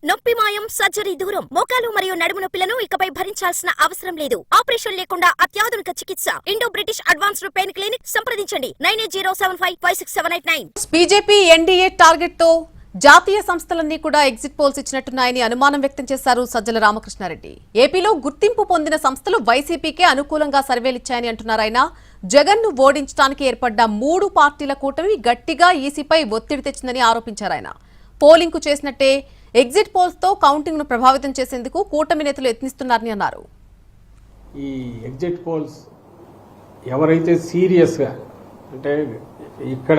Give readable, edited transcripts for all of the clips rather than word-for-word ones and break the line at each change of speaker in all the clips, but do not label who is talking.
నొప్పి మాయం, సర్జరీ దూరం. మోకాలు మరియు నడుము నొప్పులను ఇకపై భరించాల్సిన అవసరం లేదు. ఆపరేషన్ లేకుండా అత్యాధునిక చికిత్స. Indo British advanced pain clinic. సంప్రదించండి 9807556789.
బీజేపీ ఎన్డీఏ టార్గెట్ తో జాతీయ సంస్థలన్నీ కూడా ఎగ్జిట్ పోల్స్ ఇచ్చినట్టున్నాయని అనుమానం వ్యక్తం చేశారు సజ్జల రామకృష్ణారెడ్డి. ఏపీలో గుర్తింపు పొందిన సంస్థలు వైసీపీకే అనుకూలంగా సర్వేలిచ్చాయని అంటున్నారు ఆయన. జగన్ ను ఓడించడానికి ఏర్పడ్డ 3 పార్టీల కూటమి గట్టిగా ఈసీపై ఒత్తిడి తెచ్చిందని ఆరోపించారు ఆయన. పోలింగ్ కు చేసినట్టే ఎగ్జిట్ పోల్స్ తో కౌంటింగ్ ను ప్రభావితం చేసేందుకు కూటమి నేతలు యత్నిస్తున్నారని అన్నారు.
ఈ ఎగ్జిట్ పోల్స్ ఎవరైతే సీరియస్గా అంటే ఇక్కడ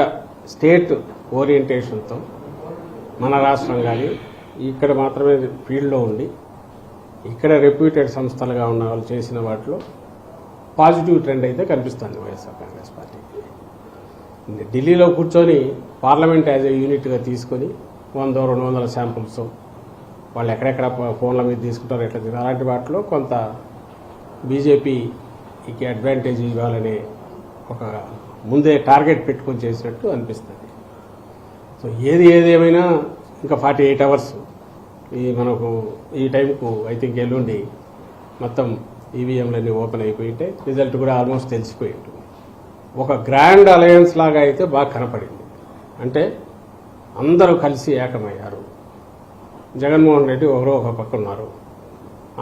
స్టేట్ ఓరియంటేషన్తో మన రాష్ట్రం కానీ ఇక్కడ మాత్రమే ఫీల్డ్లో ఉండి ఇక్కడ రెప్యూటెడ్ సంస్థలుగా ఉన్న వాళ్ళు చేసిన వాటిలో పాజిటివ్ ట్రెండ్ అయితే కనిపిస్తుంది వైఎస్ఆర్ కాంగ్రెస్ పార్టీకి. ఢిల్లీలో కూర్చొని పార్లమెంట్ యాజ్ ఏ యూనిట్గా తీసుకొని 100-200 శాంపుల్స్ వాళ్ళు ఎక్కడెక్కడ ఫోన్ల మీద తీసుకుంటారో ఎట్లా అలాంటి వాటిలో కొంత బీజేపీకి అడ్వాంటేజ్ ఇవ్వాలనే ఒక ముందే టార్గెట్ పెట్టుకొని చేసినట్టు అనిపిస్తుంది. సో ఏదేమైనా ఇంకా 48 అవర్స్ మనకు ఈ టైంకు ఐ థింక్ ఎల్లుండి మొత్తం ఈవీఎంలన్నీ ఓపెన్ అయిపోయింటే రిజల్ట్ కూడా ఆల్మోస్ట్ తెలిసిపోయి ఉంటుంది. ఒక గ్రాండ్ అలయన్స్ లాగా అయితే బాగా కనపడింది. అంటే అందరూ కలిసి ఏకమయ్యారు. జగన్మోహన్ రెడ్డి ఒకరో ఒక పక్క ఉన్నారు.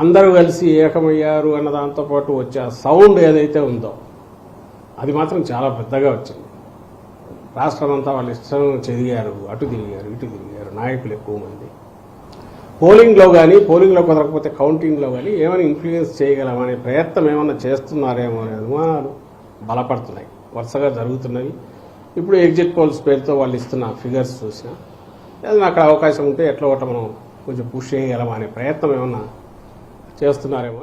అందరూ కలిసి ఏకమయ్యారు అన్న దాంతోపాటు వచ్చే సౌండ్ ఏదైతే ఉందో అది మాత్రం చాలా పెద్దగా వచ్చింది. రాష్ట్రం అంతా వాళ్ళు ఇష్టం చెదిగారు, అటు తిరిగారు, ఇటు తిరిగారు, నాయకులు ఎక్కువ మంది. పోలింగ్లో కానీ పోలింగ్లో కుదరకపోతే కౌంటింగ్లో కానీ ఏమైనా ఇన్ఫ్లుయెన్స్ చేయగలమనే ప్రయత్నం ఏమైనా చేస్తున్నారేమో అనే అనుమానాలు బలపడుతున్నాయి, వరుసగా జరుగుతున్నవి. ఇప్పుడు ఎగ్జిట్ పోల్స్ పేరుతో వాళ్ళు ఇస్తున్న ఫిగర్స్ చూసినా ఏదైనా అక్కడ అవకాశం ఉంటే ఎట్లా ఒకట మనం కొంచెం పుష్ చేయగలమా అనే ప్రయత్నం ఏమన్నా చేస్తున్నారేమో